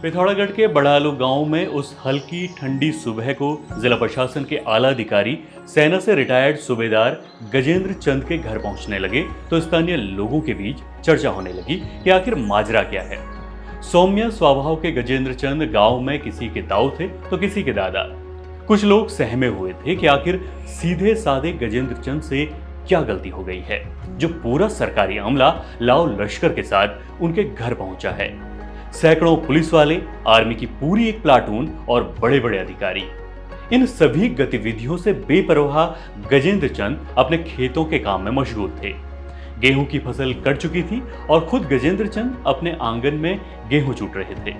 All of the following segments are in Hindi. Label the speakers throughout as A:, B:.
A: पिथौरागढ़ के बड़ालू गांव में उस हल्की ठंडी सुबह को जिला प्रशासन के आला अधिकारी सेना से रिटायर्ड सूबेदार गजेंद्र चंद के घर पहुंचने लगे तो स्थानीय लोगों के बीच चर्चा होने लगी कि आखिर माजरा क्या है। सौम्य स्वभाव के गजेंद्र चंद गांव में किसी के ताऊ थे तो किसी के दादा। कुछ लोग सहमे हुए थे कि आखिर सीधे साधे गजेंद्र चंद से क्या गलती हो गई है जो पूरा सरकारी अमला लाव लश्कर के साथ उनके घर पहुंचा है। सैकड़ों पुलिस वाले, आर्मी की पूरी एक प्लाटून और बड़े बड़े अधिकारी। इन सभी गतिविधियों से बेपरवाह गजेंद्र चंद अपने खेतों के काम में मशगूल थे। गेहूं की फसल कट चुकी थी और खुद गजेंद्र चंद अपने आंगन में गेहूं चूट रहे थे।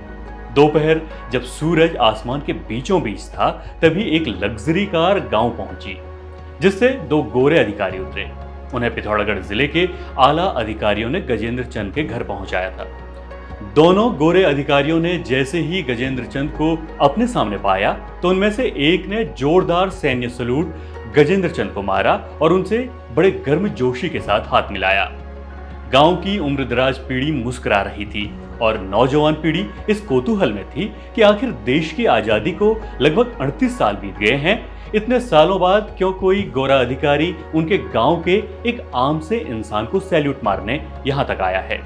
A: दोपहर जब सूरज आसमान के बीचों बीच था तभी एक लग्जरी कार गांव पहुंची जिससे दो गोरे अधिकारी उतरे। उन्हें पिथौरागढ़ जिले के आला अधिकारियों ने गजेंद्र चंद के घर पहुंचाया था। दोनों गोरे अधिकारियों ने जैसे ही गजेंद्र चंद को अपने सामने पाया तो उनमें से एक ने जोरदार सैन्य सलूट गजेंद्र चंद को मारा और उनसे बड़े गर्मजोशी के साथ हाथ मिलाया। गांव की उम्रदराज पीढ़ी मुस्कुरा रही थी और नौजवान पीढ़ी इस कौतूहल में थी कि आखिर देश की आजादी को लगभग 38 साल बीत गए हैं। इतने सालों बाद क्यों कोई गोरा अधिकारी उनके गांव के एक आम से इंसान को सैल्यूट मारने यहां तक आया है।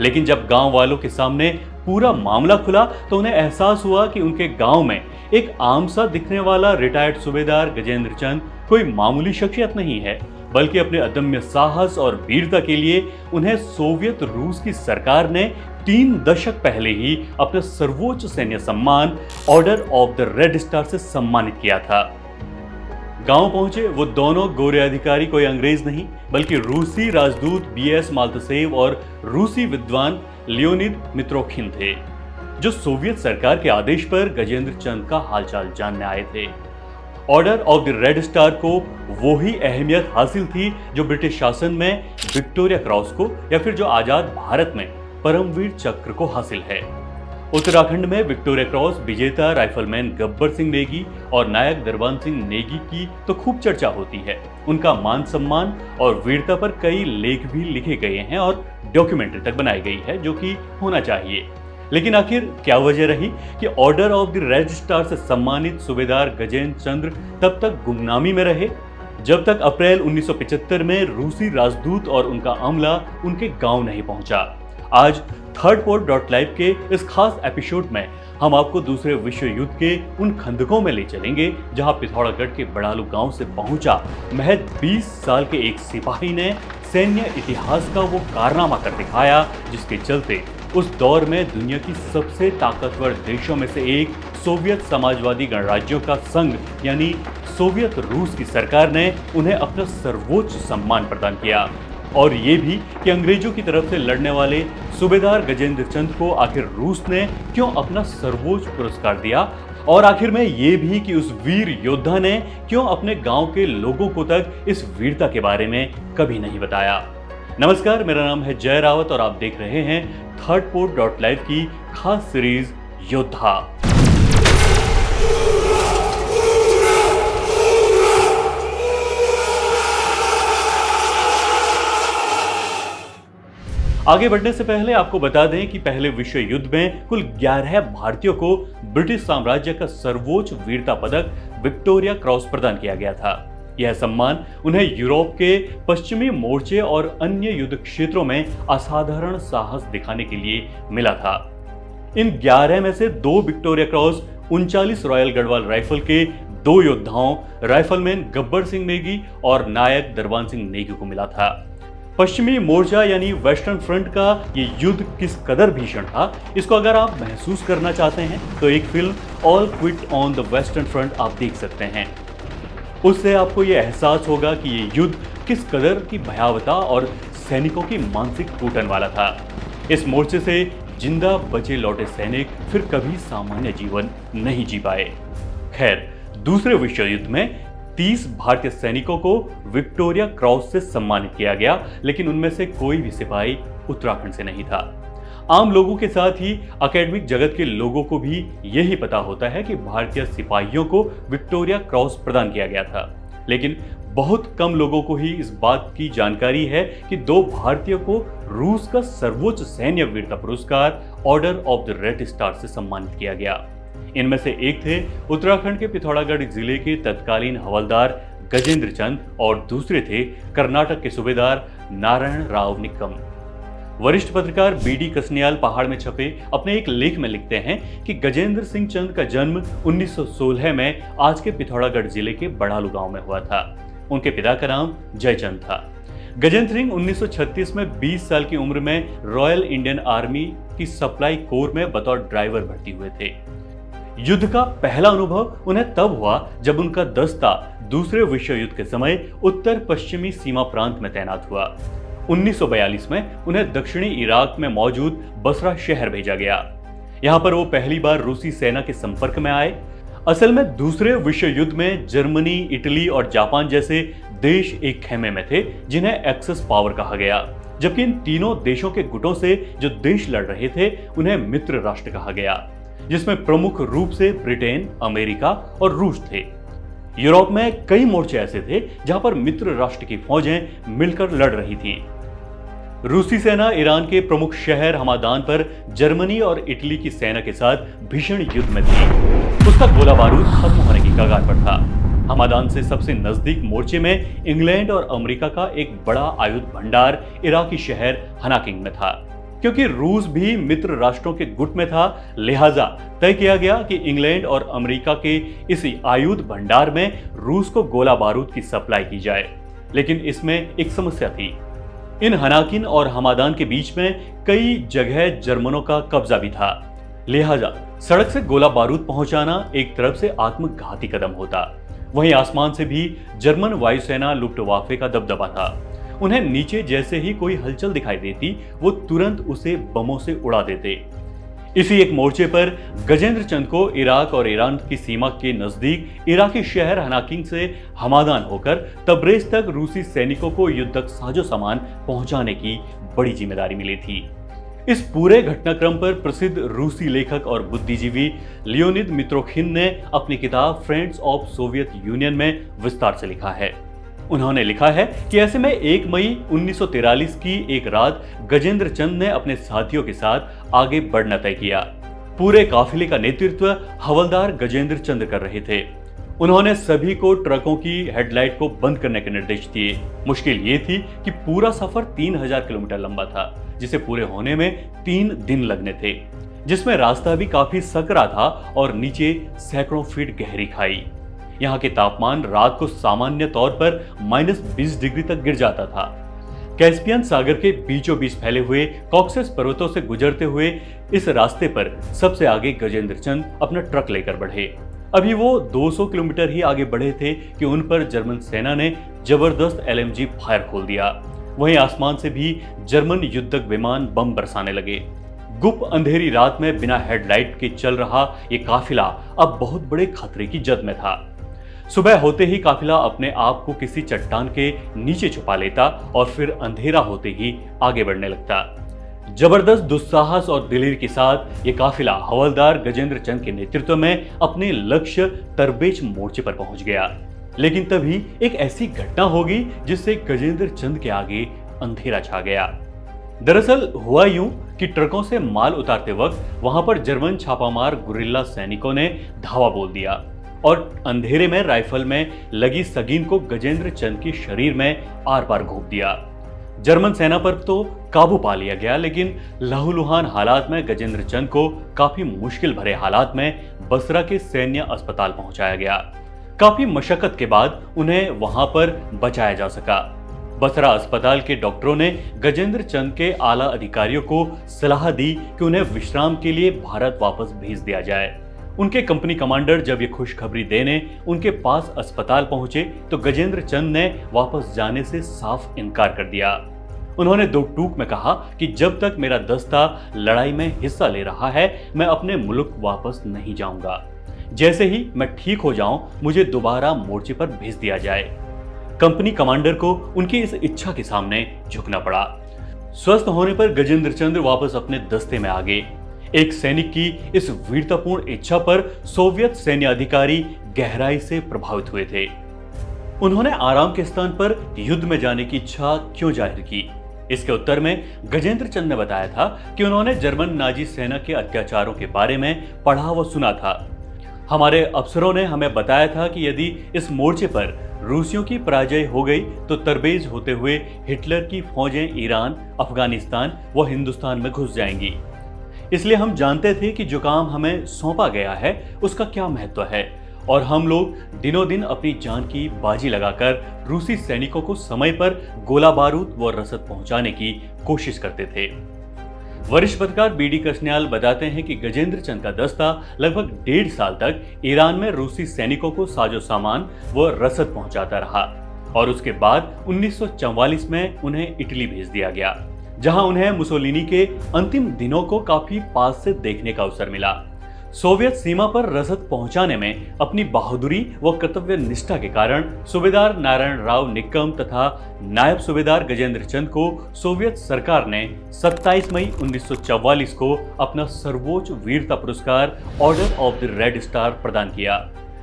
A: लेकिन जब गांव वालों के सामने पूरा मामला खुला तो उन्हें एहसास हुआ कि उनके गांव में एक आम सा दिखने वाला रिटायर्ड सूबेदार गजेंद्र चंद कोई मामूली शख्सियत नहीं है, बल्कि अपने अदम्य साहस और वीरता के लिए उन्हें सोवियत रूस की सरकार ने 3 दशक पहले ही अपने सर्वोच्च सैन्य सम्मान order of the red star से सम्मानित किया था। गांव पहुंचे वो दोनों गोरे अधिकारी कोई अंग्रेज नहीं बल्कि रूसी राजदूत बीएस माल्तसेव और रूसी विद्वान लियोनिद मित्रोखिन थे, जो सोवियत सरकार के आदेश पर गजेंद्र चंद का हालचाल जानने आए थे। Order of the red star को वो ही अहमियत हासिल थी जो ब्रिटिश शासन में विक्टोरिया क्रॉस को या फिर जो आजाद भारत में परमवीर चक्र को हासिल है। उत्तराखंड में विक्टोरिया क्रॉस विजेता राइफलमैन गब्बर सिंह नेगी और नायक दरबान सिंह नेगी की तो खूब चर्चा होती है। उनका मान सम्मान और वीरता पर कई लेख भी लिखे गए हैं और डॉक्यूमेंट्री तक बनाई गई है, जो कि होना चाहिए। लेकिन आखिर क्या वजह रही कि order of the red star से सम्मानित सूबेदार गजेंद्र चंद तब तक गुमनामी में रहे जब तक अप्रैल 1975 में रूसी राजदूत और उनका अमला उनके गांव नहीं पहुंचा। आज thirdport.live के इस खास एपिसोड में हम आपको दूसरे विश्व युद्ध के उन खंदकों में ले चलेंगे जहां पिथौरागढ़ के बड़ालू गांव से पहुंचा महज 20 साल के एक सिपाही ने सैन्य इतिहास का वो कारनामा कर दिखाया जिसके चलते उस दौर में दुनिया की सबसे ताकतवर देशों में से एक सोवियत समाजवादी गणराज्यों का संघ यानी सोवियत रूस की सरकार ने उन्हें अपना सर्वोच्च सम्मान प्रदान किया। और ये भी कि अंग्रेजों की तरफ से लड़ने वाले सूबेदार गजेंद्र चंद को आखिर रूस ने क्यों अपना सर्वोच्च पुरस्कार दिया, और आखिर में ये भी कि उस वीर योद्धा ने क्यों अपने गांव के लोगों को तक इस वीरता के बारे में कभी नहीं बताया। नमस्कार, मेरा नाम है जय रावत और आप देख रहे हैं thirdport.live की खास सीरीज योद्धा। आगे बढ़ने से पहले आपको बता दें कि पहले विश्व युद्ध में कुल 11 भारतीयों को ब्रिटिश साम्राज्य का सर्वोच्च वीरता पदक विक्टोरिया क्रॉस प्रदान किया गया था। यह सम्मान उन्हें यूरोप के पश्चिमी मोर्चे और अन्य युद्ध क्षेत्रों में असाधारण साहस दिखाने के लिए मिला था। इन 11 में से 2 Victoria cross 39 royal Garhwal rifle के 2 योद्धाओं राइफलमैन गब्बर सिंह नेगी और नायक दरबान सिंह नेगी को मिला था। पश्चिमी मोर्चा यानी वेस्टर्न फ्रंट का ये युद्ध किस कदर भीषण था, इसको अगर आप महसूस करना चाहते हैं तो एक film all quit on the western front आप देख सकते हैं। उससे आपको ये एहसास होगा कि ये युद्ध किस कदर की भयावता और सैनिकों की मानसिक टूटन वाला था। इस मोर्चे से जिंदा बचे लौटे सैनिक फिर कभी सामान्य जीवन नहीं जी पाए। खैर, दूसरे विश्व युद्ध में 30 भारतीय सैनिकों को विक्टोरिया क्रॉस से सम्मानित किया गया, लेकिन उनमें से कोई भी सिपाही उत्तराखंड से नहीं था। आम लोगों के साथ ही एकेडमिक जगत के लोगों को भी यही पता होता है कि भारतीय सिपाहियों को विक्टोरिया क्रॉस प्रदान किया गया था, लेकिन बहुत कम लोगों को ही इस बात की जानकारी है कि दो भारतीयों को रूस का सर्वोच्च सैन्य वीरता पुरस्कार order of the red star से सम्मानित किया गया। इनमें से एक थे उत्तराखंड के पिथौरागढ़ जिले के तत्कालीन हवलदार गजेंद्र चंद और दूसरे थे कर्नाटक के सूबेदार नारायण राव निक्कम। वरिष्ठ पत्रकार बीडी कसनियाल पहाड़ में छपे अपने एक लेख में लिखते हैं कि गजेंद्र सिंह चंद का जन्म 1916 में आज के पिथौरागढ़ जिले के बड़ालू गांव में हुआ था। उनके पिता का नाम जयचंद था। गजेंद्र सिंह 1936 में 20 साल की उम्र में रॉयल इंडियन आर्मी की सप्लाई कोर में बतौर ड्राइवर भर्ती हुए थे। युद्ध का पहला अनुभव उन्हें तब हुआ जब उनका दस्ता दूसरे विश्व युद्ध के समय उत्तर पश्चिमी सीमा प्रांत में तैनात हुआ। 1942 में उन्हें दक्षिणी इराक में मौजूद बसरा शहर भेजा गया। यहां पर वो पहली बार रूसी सेना के संपर्क में आए। असल में दूसरे विश्व युद्ध में जर्मनी, इटली और जापान जैसे देश एक खेमे में थे जिन्हें एक्सेस पावर कहा गया, जबकि इन तीनों देशों के गुटों से जो देश लड़ रहे थे उन्हें मित्र राष्ट्र कहा गया, जिसमें प्रमुख रूप से ब्रिटेन, अमेरिका और रूस थे। यूरोप में कई मोर्चे ऐसे थे जहां पर मित्र राष्ट्र की फौजें मिलकर लड़ रही थी। रूसी सेना ईरान के प्रमुख शहर हमादान पर जर्मनी और इटली की सेना के साथ भीषण युद्ध में थी। उसका गोला बारूद खत्म होने की कगार पर था। हमादान से सबसे नजदीक मोर्चे में इंग्लैंड और अमेरिका का एक बड़ा आयुध भंडार इराकी शहर हनाकिंग में था। क्योंकि रूस भी मित्र राष्ट्रों के गुट में था, लिहाजा तय किया गया कि इंग्लैंड और अमेरिका के इस आयुध भंडार में रूस को गोला बारूद की सप्लाई की जाए। लेकिन इसमें एक समस्या थी। इन हनाकिन और हमादान के बीच में कई जगह जर्मनों का कब्जा भी था, लिहाजा सड़क से गोला बारूद पहुंचाना एक तरफ से आत्मघाती कदम होता, वहीं आसमान से भी जर्मन वायुसेना लुफ्टवाफे का दबदबा था। उन्हें नीचे जैसे ही कोई हलचल दिखाई देती वो तुरंत उसे बमों से उड़ा देते। इसी एक मोर्चे पर गजेंद्र चंद को इराक और ईरान की सीमा के नजदीक इराकी शहर हनाकिंग से हमादान होकर तब्रेज तक रूसी सैनिकों को युद्धक साजो सामान पहुंचाने की बड़ी जिम्मेदारी मिली थी। इस पूरे घटनाक्रम पर प्रसिद्ध रूसी लेखक और बुद्धिजीवी लियोनिद मित्रोखिन ने अपनी किताब फ्रेंड्स ऑफ सोवियत यूनियन में विस्तार से लिखा है। उन्होंने लिखा है कि ऐसे में 1 मई 1943 की एक रात गजेंद्र चंद ने अपने साथियों के साथ आगे बढ़ना तय किया। पूरे काफिले का नेतृत्व हवलदार गजेंद्र चंद कर रहे थे। उन्होंने सभी को ट्रकों की हेडलाइट को बंद करने के निर्देश दिए। मुश्किल ये थी कि पूरा सफर 3000 किलोमीटर लंबा था, जिसे पूरे होने में 3 दिन लगने थे, जिसमें रास्ता भी काफी सकरा था और नीचे सैकड़ों फीट गहरी खाई। यहाँ के तापमान रात को सामान्य तौर पर -20 डिग्री तक गिर जाता था। कैस्पियन सागर के बीचों बीच फैले हुए कॉक्सस पर्वतों से गुजरते हुए इस रास्ते पर सबसे आगे गजेंद्र चंद अपना ट्रक लेकर बढ़े। अभी वो 200 किलोमीटर ही आगे बढ़े थे कि उन पर जर्मन सेना ने जबरदस्त LMG फायर खोल दिया। वहीं आसमान से भी जर्मन युद्धक विमान बम बरसाने लगे। गुप्त अंधेरी रात में बिना हेडलाइट के चल रहा ये काफिला अब बहुत बड़े खतरे की जद में था। सुबह होते ही काफिला अपने आप को किसी चट्टान के नीचे छुपा लेता और फिर अंधेरा होते ही आगे बढ़ने लगता। जबरदस्त दुस्साहस और दिलेरी के साथ ये काफिला हवलदार गजेंद्र चंद के नेतृत्व में अपने लक्ष्य तरबेज मोर्चे पर पहुंच गया। लेकिन तभी एक ऐसी घटना होगी जिससे गजेंद्र चंद के आगे अंधेरा छा गया। दरअसल हुआ यूं कि ट्रकों से माल उतारते वक्त वहां पर जर्मन छापामार गुरिल्ला सैनिकों ने धावा बोल दिया और अंधेरे में राइफल में लगी सगीन को गजेंद्र चंद के शरीर में आर पार घोंप दिया। जर्मन सेना पर तो काबू पा लिया गया, लेकिन लहूलुहान हालात में गजेंद्र चंद को काफी मुश्किल भरे हालात में बसरा के सैन्य अस्पताल पहुंचाया गया। काफी मशक्कत के बाद उन्हें वहां पर बचाया जा सका। बसरा अस्पताल के डॉक्टरों ने गजेंद्र चंद के आला अधिकारियों को सलाह दी कि उन्हें विश्राम के लिए भारत वापस भेज दिया जाए। उनके कंपनी कमांडर जब ये खुशखबरी देने उनके पास अस्पताल पहुंचे तो गजेंद्र चंद ने वापस जाने से साफ इनकार कर दिया। उन्होंने 2 टूक में कहा कि जब तक मेरा दस्ता लड़ाई में हिस्सा ले रहा है मैं अपने मुल्क वापस नहीं जाऊंगा। जैसे ही मैं ठीक हो जाऊं मुझे दोबारा मोर्चे पर भेज दिया जाए। कंपनी कमांडर को उनकी इस इच्छा के सामने झुकना पड़ा। स्वस्थ होने पर गजेंद्र चंद्र वापस अपने दस्ते में आ गए। एक सैनिक की इस वीरतापूर्ण इच्छा पर सोवियत सैन्य अधिकारी गहराई से प्रभावित हुए थे। उन्होंने आराम के स्थान पर युद्ध में जाने की इच्छा क्यों जाहिर की? इसके उत्तर में गजेंद्र चंद ने बताया था कि उन्होंने जर्मन नाजी सेना के अत्याचारों के बारे में पढ़ा व सुना था। हमारे अफसरों ने हमें बताया था कि यदि इस मोर्चे पर रूसियों की पराजय हो गई तो तरबेज होते हुए हिटलर की फौजें ईरान, अफगानिस्तान व हिंदुस्तान में घुस जाएंगी। इसलिए हम जानते थे कि जो काम हमें सौंपा गया है उसका क्या महत्व है और हम लोग दिनों दिन अपनी जान की बाजी लगाकर रूसी सैनिकों को समय पर गोला बारूद व रसद पहुंचाने की कोशिश करते थे। वरिष्ठ पत्रकार बीडी कसन्याल बताते हैं कि गजेंद्र चंद का दस्ता लगभग 1.5 साल तक ईरान में रूसी सैनिकों को साजो सामान व रसद पहुंचाता रहा और उसके बाद 1944 में उन्हें इटली भेज दिया गया, जहां उन्हें मुसोलिनी के अंतिम दिनों को काफी पास से देखने का अवसर मिला। सोवियत सीमा पर रसद पहुंचाने में अपनी बहादुरी व कर्तव्य निष्ठा के कारण सूबेदार नारायण राव निक्कम तथा नायब सूबेदार गजेंद्र चंद को सोवियत सरकार ने 27 मई 1944 को अपना सर्वोच्च वीरता पुरस्कार order of the red star प्रदान किया।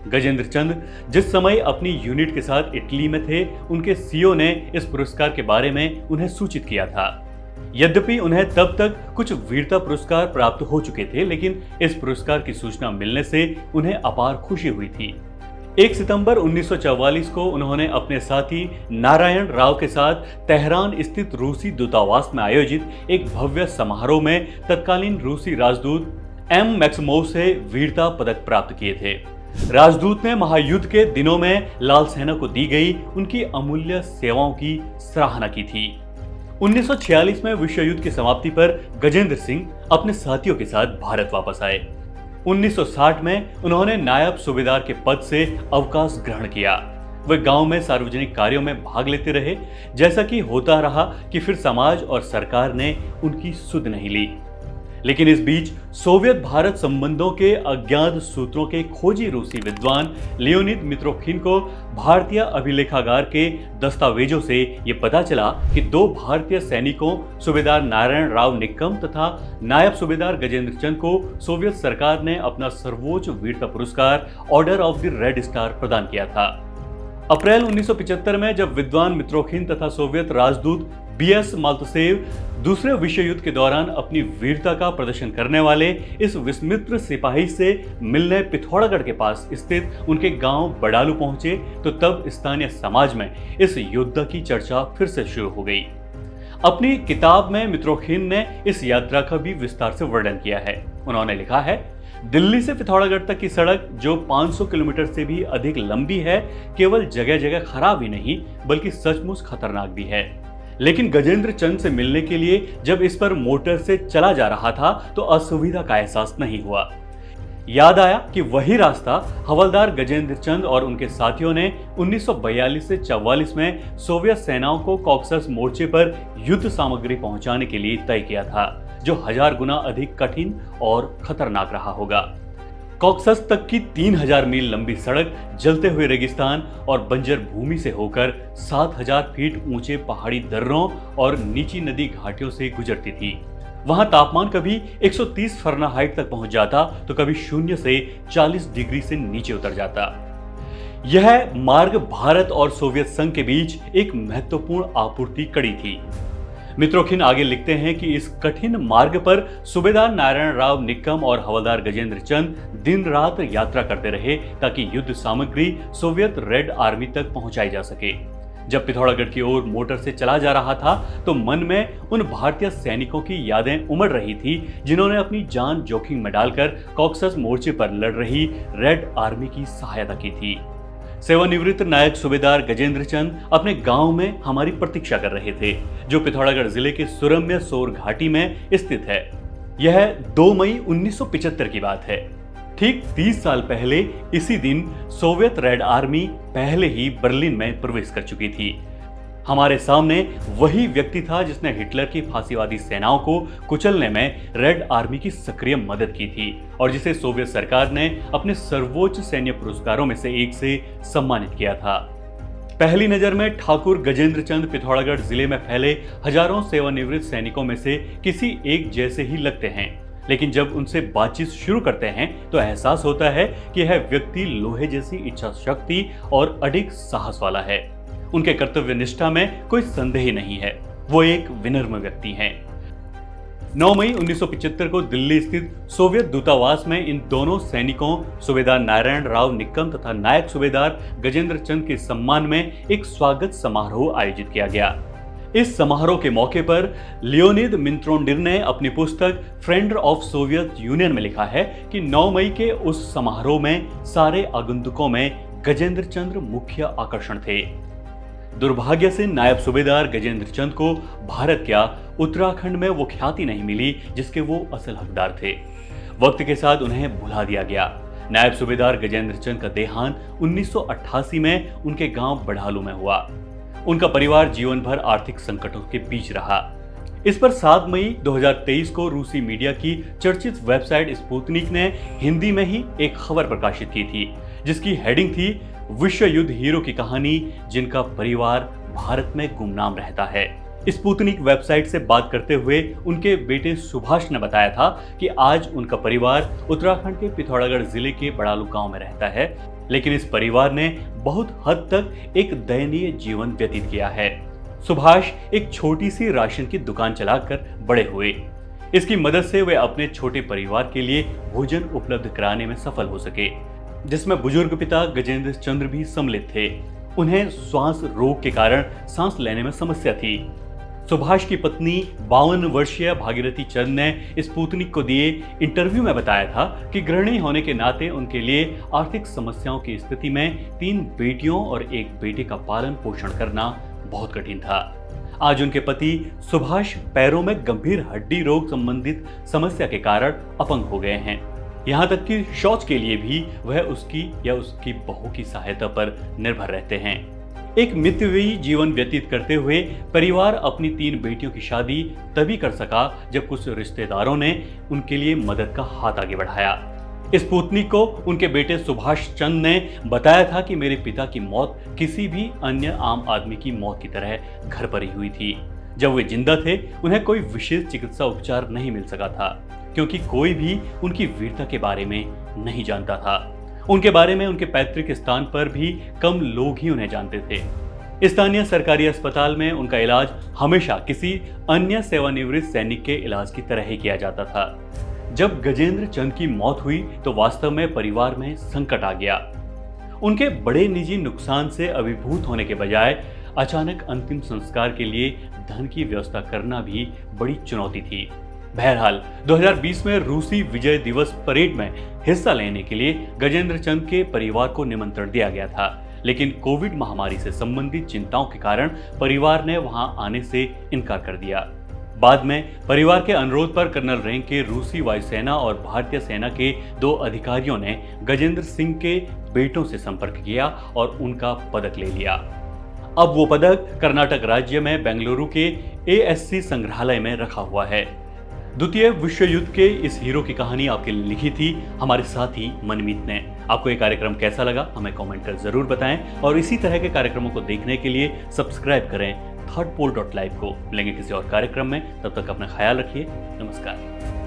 A: गजेंद्र चंद जिस समय अपनी यूनिट के साथ इटली में थे, उनके सीओ ने इस पुरस्कार के बारे में उन्हें सूचित किया था। यद्यपि उन्हें तब तक कुछ वीरता पुरस्कार प्राप्त हो चुके थे, लेकिन इस पुरस्कार की सूचना मिलने से उन्हें अपार खुशी हुई थी। 1 सितंबर 1944 को उन्होंने अपने साथी नारायण राव के साथ तेहरान स्थित रूसी दूतावास में आयोजित एक भव्य समारोह में तत्कालीन रूसी राजदूत एम मैक्सिमोव से वीरता पदक प्राप्त किए थे। राजदूत ने महायुद्ध के दिनों में लाल सेना को दी गई उनकी अमूल्य सेवाओं की सराहना की थी। 1946 में विश्व युद्ध की समाप्ति पर गजेंद्र सिंह अपने साथियों के साथ भारत वापस आए। 1960 में उन्होंने नायब सूबेदार के पद से अवकाश ग्रहण किया। वे गांव में सार्वजनिक कार्यों में भाग लेते रहे, जैसा कि होता रहा कि फिर समाज और सरकार ने उनकी सुध नहीं ली। लेकिन इस बीच सोवियत भारत संबंधों के अज्ञात सूत्रों के खोजी रूसी विद्वान लियोनिद मित्रोखिन को भारतीय अभिलेखागार के दस्तावेजों से ये पता चला कि 2 भारतीय सैनिकों सूबेदार नारायण राव निक्कम तथा नायब सूबेदार गजेंद्र चंद को सोवियत सरकार ने अपना सर्वोच्च वीरता पुरस्कार order of the red star प्रदान किया था। अप्रैल 1975 में जब विद्वान मित्रोखिन तथा सोवियत राजदूत बीएस माल्तसेव दूसरे विश्व युद्ध के दौरान अपनी वीरता का प्रदर्शन करने वाले इस विस्मित सिपाही से मिलने पिथौरागढ़ के पास स्थित उनके गांव बडालू पहुंचे तो तब स्थानीय समाज में इस योद्धा की चर्चा फिर से शुरू हो गई। अपनी किताब में मित्रोखिन ने इस यात्रा का भी विस्तार से वर्णन किया है। उन्होंने लिखा है, दिल्ली से पिथौरागढ़ तक की सड़क जो 500 किलोमीटर से भी अधिक लंबी है, केवल जगह जगह खराब ही नहीं बल्कि सचमुच खतरनाक भी है। लेकिन गजेंद्र चंद से मिलने के लिए जब इस पर मोटर से चला जा रहा था तो असुविधा का एहसास नहीं हुआ। याद आया कि वही रास्ता हवलदार गजेंद्र चंद और उनके साथियों ने 1942 से 44 में सोवियत सेनाओं को कॉकसस मोर्चे पर युद्ध सामग्री पहुंचाने के लिए तय किया था, जो 1000 गुना अधिक कठिन और खतरनाक रहा होगा। कॉकसस तक की 3000 मील लंबी सड़क जलते हुए रेगिस्तान और बंजर भूमि से होकर 7000 फीट ऊंचे पहाड़ी दर्रों और नीची नदी घाटियों से गुजरती थी। वहां तापमान कभी 130 फahrenheit तक पहुंच जाता तो कभी 0 से 40 डिग्री से नीचे उतर जाता। यह मार्ग भारत और सोवियत संघ के बीच एक महत्वपूर्ण आपूर्ति कड़ी थी। मित्रोखिन आगे लिखते हैं कि इस कठिन मार्ग पर सूबेदार नारायण राव निक्कम और हवलदार गजेंद्र चंद दिन रात यात्रा करते रहे ताकि युद्ध सामग्री सोवियत रेड आर्मी तक पहुंचाई जा सके। जब पिथौरागढ़ की ओर मोटर से चला जा रहा था तो मन में उन भारतीय सैनिकों की यादें उमड़ रही थी जिन्होंने अपनी जान जोखिम में डालकर कॉकसस मोर्चे पर लड़ रही रेड आर्मी की सहायता की थी। सेवानिवृत्त नायक सूबेदार गजेंद्र चंद अपने गांव में हमारी प्रतीक्षा कर रहे थे, जो पिथौरागढ़ जिले के सुरम्य सोर घाटी में स्थित है। यह 2 मई 1975 की बात है। ठीक 30 साल पहले इसी दिन सोवियत रेड आर्मी पहले ही बर्लिन में प्रवेश कर चुकी थी। हमारे सामने वही व्यक्ति था जिसने हिटलर की फांसीवादी सेनाओं को कुचलने में रेड आर्मी की सक्रिय मदद की थी और जिसे सोवियत सरकार ने अपने सर्वोच्च सैन्य पुरस्कारों में से एक से सम्मानित किया था। पहली नजर में ठाकुर गजेंद्र चंद पिथौरागढ़ जिले में फैले हजारों सेवानिवृत्त सैनिकों में से किसी एक जैसे ही लगते हैं, लेकिन जब उनसे बातचीत शुरू करते हैं तो एहसास होता है कि यह व्यक्ति लोहे जैसी इच्छा शक्ति और अडिग साहस वाला है। उनके कर्तव्य निष्ठा में कोई संदेह नहीं है, वो एक विनम्र व्यक्ति हैं। 9 मई 1975 को दिल्ली स्थित सोवियत दूतावास में इन दोनों सैनिकों सूबेदार नारायण राव निक्कम तथा नायक सूबेदार गजेंद्र चंद के सम्मान में एक स्वागत समारोह आयोजित किया गया। इस समारोह के मौके पर लियोनिद मिंत्रोंडिर ने अपनी पुस्तक फ्रेंड ऑफ सोवियत यूनियन में लिखा है कि 9 मई के उस समारोह में सारे आगंतुकों में गजेंद्र चंद्र मुख्य आकर्षण थे। दुर्भाग्य से नायब सूबेदार गजेंद्र चंद को भारत क्या उत्तराखंड में वो ख्याति नहीं मिली जिसके वो असल हकदार थे। वक्त के साथ उन्हें भुला दिया गया। नायब सूबेदार गजेंद्र चंद का देहांत 1988 में उनके गांव बढ़ालू में हुआ। उनका परिवार जीवन भर आर्थिक संकटों के बीच रहा। इस पर 7 मई 2023 को रूसी मीडिया की चर्चित वेबसाइट स्पुतनिक ने हिंदी में ही एक खबर प्रकाशित की थी, जिसकी हेडिंग थी विश्व युद्ध हीरो की कहानी जिनका परिवार भारत में गुमनाम रहता है। स्पुतनिक वेबसाइट से बात करते हुए उनके बेटे सुभाष ने बताया था कि आज उनका परिवार उत्तराखंड के पिथौरागढ़ जिले के बड़ालू गांव में रहता है, लेकिन इस परिवार ने बहुत हद तक एक दयनीय जीवन व्यतीत किया है। सुभाष एक छोटी सी राशन की दुकान चलाकर बड़े हुए। इसकी मदद से वे अपने छोटे परिवार के लिए भोजन उपलब्ध कराने में सफल हो सके, जिसमें बुजुर्ग पिता गजेंद्र चंद्र भी सम्मिलित थे। उन्हें श्वास रोग के कारण सांस लेने में समस्या थी। सुभाष की पत्नी 52 वर्षीय भागीरथी चंद ने स्पुतनिक को दिए इंटरव्यू में बताया था कि गृहिणी होने के नाते उनके लिए आर्थिक समस्याओं की स्थिति में 3 बेटियों और 1 बेटे का पालन पोषण करना बहुत कठिन था। आज उनके पति सुभाष पैरों में गंभीर हड्डी रोग संबंधित समस्या के कारण अपंग हो गए हैं। यहाँ तक कि शौच के लिए भी वह उसकी या उसकी बहू की सहायता पर निर्भर रहते हैं। एक मितव्ययी जीवन व्यतीत करते हुए परिवार अपनी 3 बेटियों की शादी तभी कर सका जब कुछ रिश्तेदारों ने उनके लिए मदद का हाथ आगे बढ़ाया। स्पुतनिक को उनके बेटे सुभाष चंद ने बताया था कि मेरे पिता की मौत किसी भी अन्य आम आदमी की मौत की तरह घर पर ही हुई थी। जब वे जिंदा थे उन्हें कोई विशेष चिकित्सा उपचार नहीं मिल सका था, क्योंकि कोई भी उनकी वीरता के बारे में नहीं जानता था। उनके बारे में उनके पैतृक स्थान पर भी कम लोग ही उन्हें जानते थे। स्थानीय सरकारी अस्पताल में उनका इलाज हमेशा किसी अन्य सेवानिवृत्त सैनिक के इलाज की तरह ही किया जाता था। जब गजेंद्र चंद की मौत हुई तो वास्तव में परिवार में संकट आ गया। उनके बड़े निजी नुकसान से अभिभूत होने के बजाय अचानक अंतिम संस्कार के लिए धन की व्यवस्था करना भी बड़ी चुनौती थी। बहरहाल 2020 में रूसी विजय दिवस परेड में हिस्सा लेने के लिए गजेंद्र चंद के परिवार को निमंत्रण दिया गया था, लेकिन कोविड महामारी से संबंधित चिंताओं के कारण परिवार ने वहां आने से इनकार कर दिया। बाद में परिवार के अनुरोध पर कर्नल रैंक के रूसी वायुसेना और भारतीय सेना के 2 अधिकारियों ने गजेंद्र सिंह के बेटों से संपर्क किया और उनका पदक ले लिया। अब वो पदक कर्नाटक राज्य में बेंगलुरु के ASC संग्रहालय में रखा हुआ है। द्वितीय विश्व युद्ध के इस हीरो की कहानी आपके लिए लिखी थी हमारे साथी मनमीत ने। आपको ये कार्यक्रम कैसा लगा हमें कमेंट कर जरूर बताएं और इसी तरह के कार्यक्रमों को देखने के लिए सब्सक्राइब करें thirdpole.live को। मिलेंगे किसी और कार्यक्रम में, तब तक अपना ख्याल रखिए। नमस्कार।